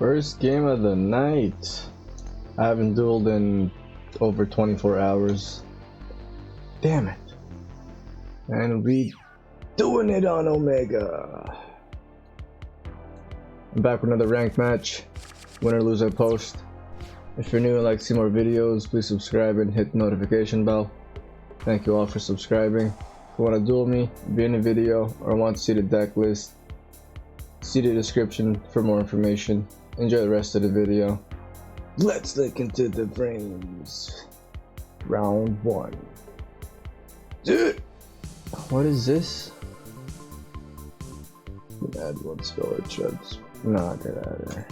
First game of the night. I haven't dueled in over 24 hours. Damn it. And we doing it on Omega. I'm back with another ranked match. Win or lose, I post. If you're new and like to see more videos, please subscribe and hit the notification bell. Thank you all for subscribing. If you want to duel me, be in the video, or want to see the deck list, see the description for more information. Enjoy the rest of the video. Let's look into the frames. Round 1. What is this? Add one spell or chuds. Nah, get out of there.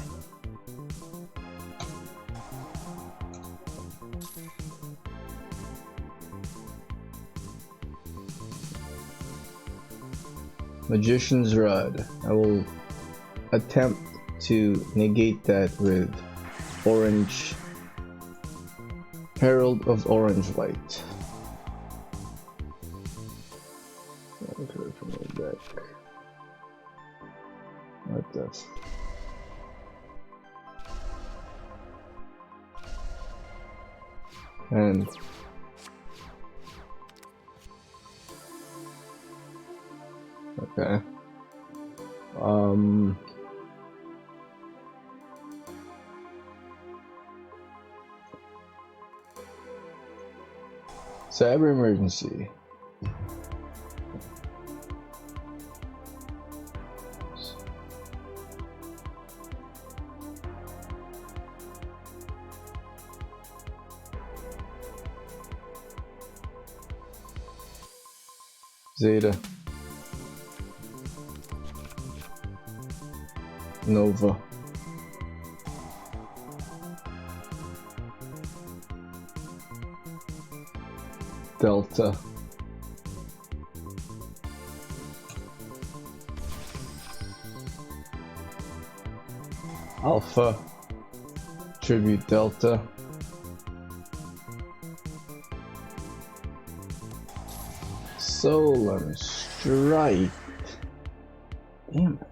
Magician's Rod. I will attempt to negate that with Orange Herald of Orange Light. From the deck. What the and okay. Cyber emergency. Zeta. Nova. Delta. Alpha. Tribute Delta. Solar Strike. Damn it.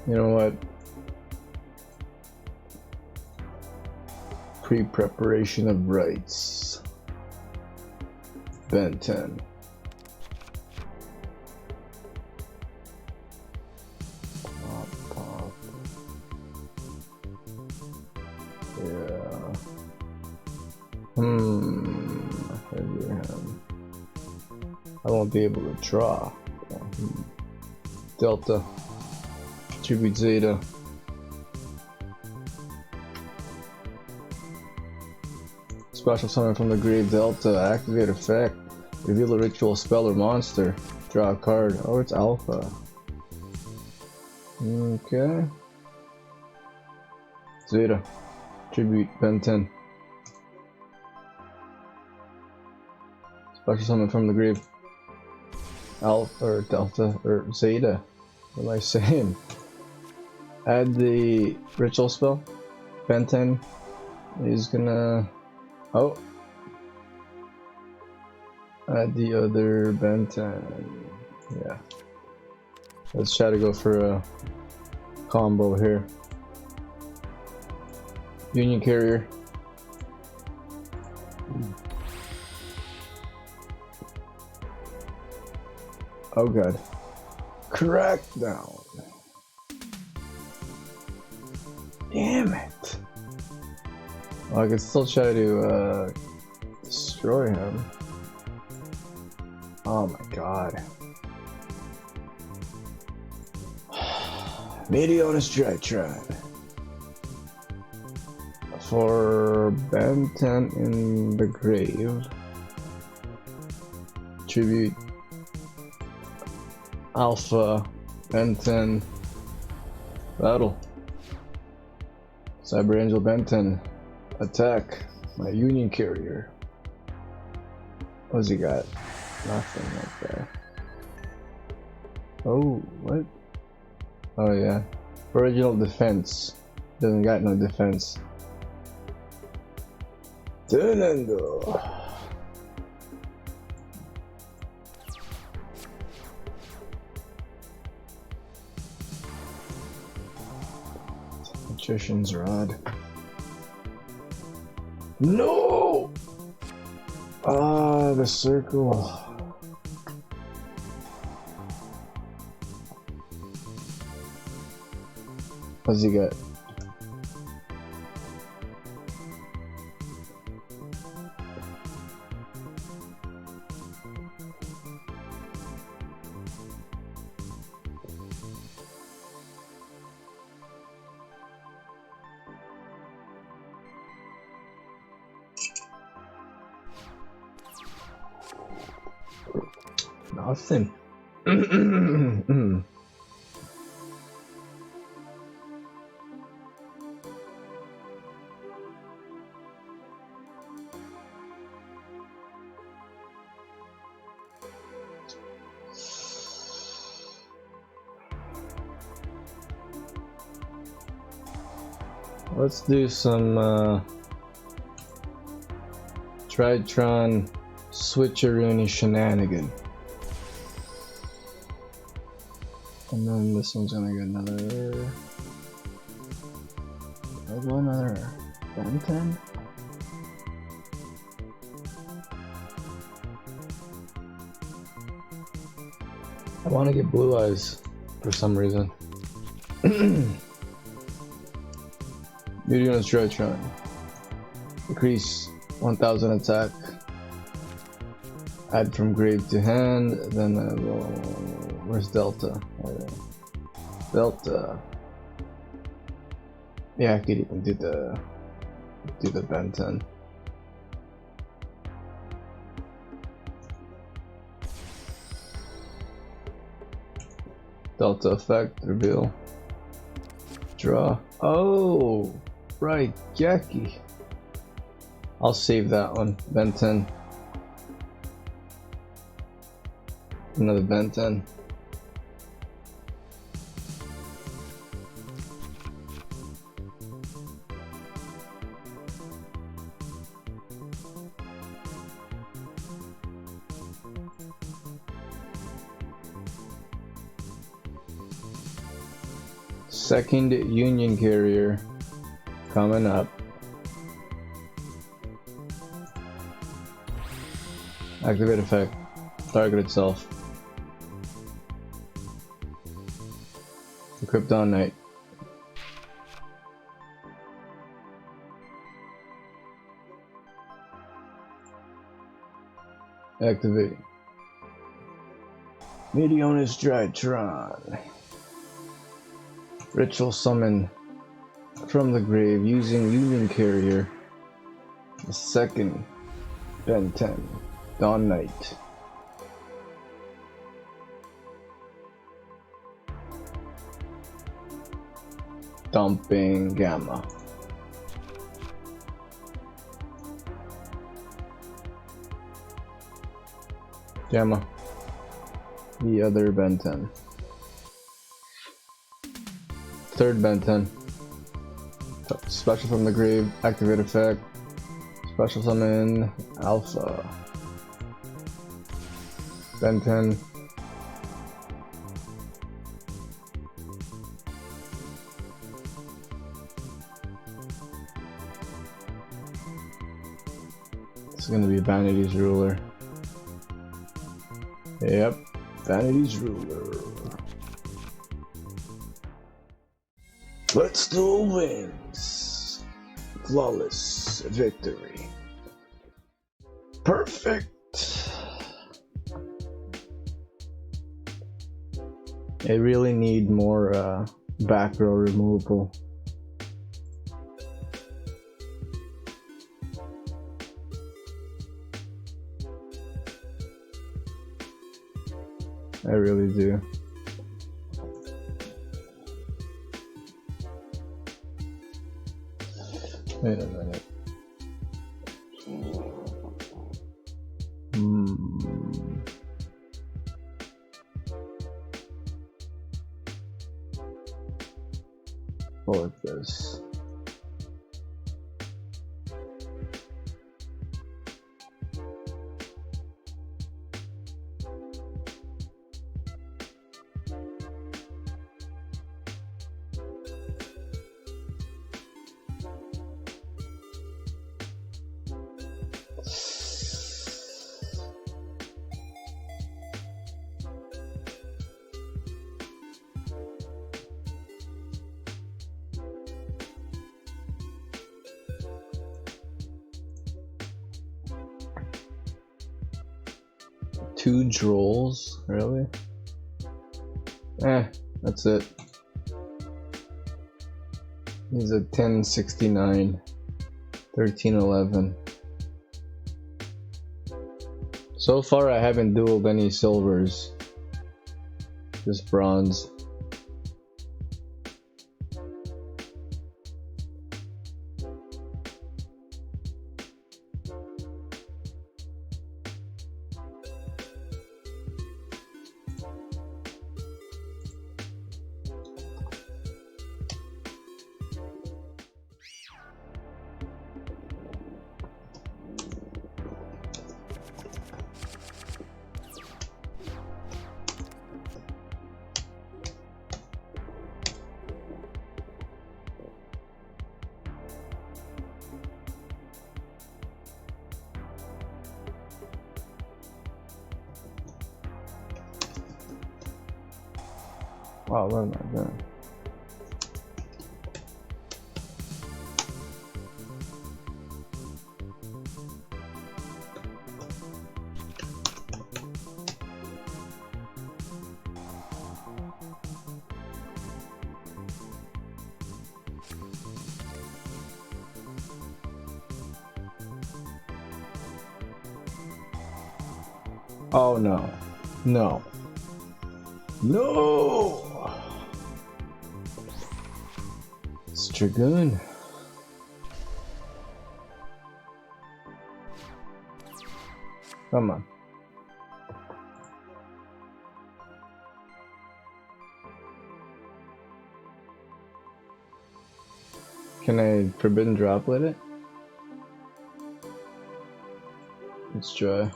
You know what? Pre-preparation of rights. Ben 10. Yeah. I won't be able to draw. Delta. Tribute Zeta. Special summon from the grave. Delta. Activate effect. Reveal a ritual spell or monster. Draw a card. Oh, it's Alpha. Okay. Zeta. Tribute Ben 10. Special summon from the grave. Alpha or Delta or Zeta. What am I saying? Add the ritual spell. Ben 10 is gonna. Oh. Add the other Ben 10. Yeah. Let's try to go for a combo here. Union Carrier. Oh god. Crackdown. Damn it. Well, I can still try to destroy him. Oh my god. Meteorus DRYTRON. For Ben 10 in the grave. Tribute Alpha Ben 10 battle. Cyber Angel Ben 10 attack my Union Carrier. What's he got? Nothing like that. Oh, what? Oh yeah. Original defense. Doesn't got no defense. Tenendo. Magician's rod. No! Ah, the circle. What's he got? Nothing. Let's do some DRYTRON switcheroony shenanigan. And then this one's gonna get another. I'll go another Ben-10. I want to get blue eyes for some reason. Medium is DRYTRON. Increase 1000 attack. Add from grave to hand. Then where's Delta? Delta. Yeah, I could even do the Ben-10. Delta effect, reveal, draw. Oh, right, Jackie. I'll save that one. Ben-10. Another Ben-10. Second Union Carrier coming up. Activate effect. Target itself. Krypton Knight. Activate. Medionis DRYTRON. Ritual summon from the grave using Union Carrier. The second Ben-10. Dawn Knight. Dumping Gamma. Gamma. The other Ben-10. Third Ben-10. Special from the grave. Activate effect. Special summon Alpha. Ben-10. It's gonna be Vanity's Ruler. Yep, Vanity's Ruler. Let's do wins. Flawless victory. Perfect. I really need more back row removal. I really do. Wait a minute. What is this? 2 drolls, really? That's it. He's a 1069, 1311. So far I haven't dueled any silvers, just bronze. Wow, what am I doing? Oh no. No. No! It's Dragoon. Come on. Can I forbidden droplet it? Let's try.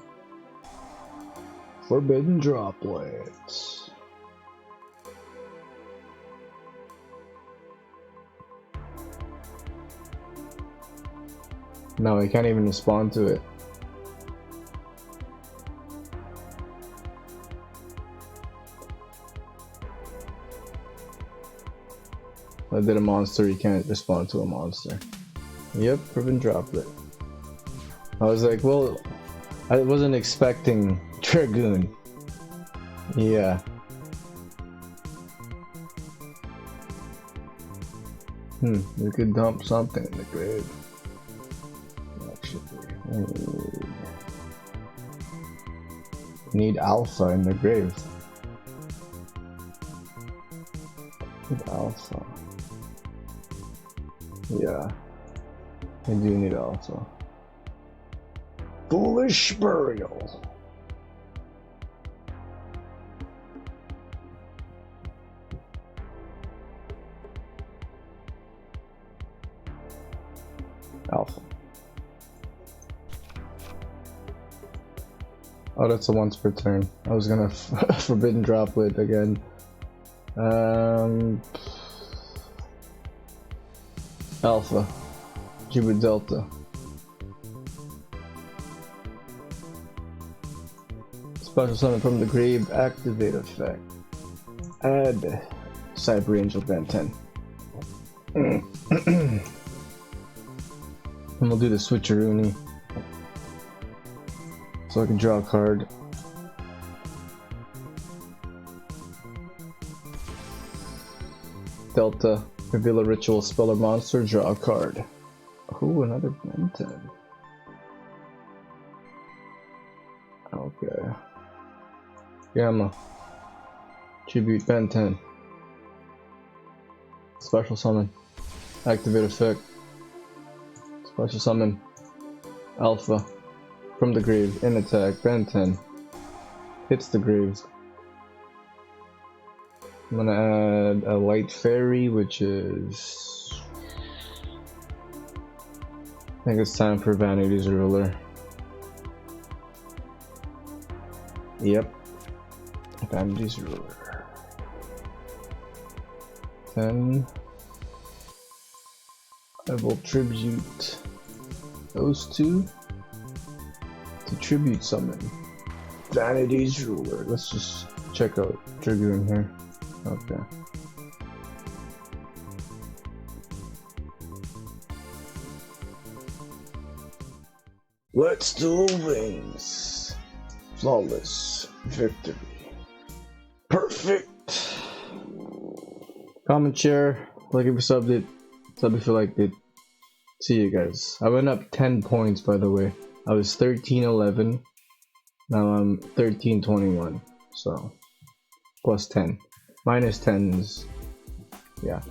Forbidden droplets. No, I can't even respond to it. I did a monster, you can't respond to a monster. Yep, forbidden droplet. I was like, well, I wasn't expecting Dragoon. Yeah. We could dump something in the grave. Actually, need alpha in the grave. Need alpha. Yeah, I do need alpha. Foolish burial. Alpha. Oh, that's a once per turn. I was gonna forbidden droplet again. Alpha. Jupiter Delta. Special summon from the grave, activate effect. Add Cyber Angel Band 10. And we'll do the switcheroony. So I can draw a card. Delta, reveal a ritual spell or monster, draw a card. Ooh, another Band 10. Okay. Gamma. Tribute Band 10. Special summon. Activate effect. Special summon. Alpha. From the grave. In attack. Band 10. Hits the grave. I'm gonna add a light fairy, which is... I think it's time for Vanity's Ruler. Yep. Vanity's Ruler. 10. I will tribute those two to tribute summon Vanity's Ruler. Let's just check out Dragoon here. Okay. Let's duel wings. Flawless victory. Perfect. Comment, share, like if you subbed it, sub if you liked it. See you guys. I went up 10 points, by the way. I was 13-11. Now I'm 13-21. So plus 10. Minus 10 is, yeah.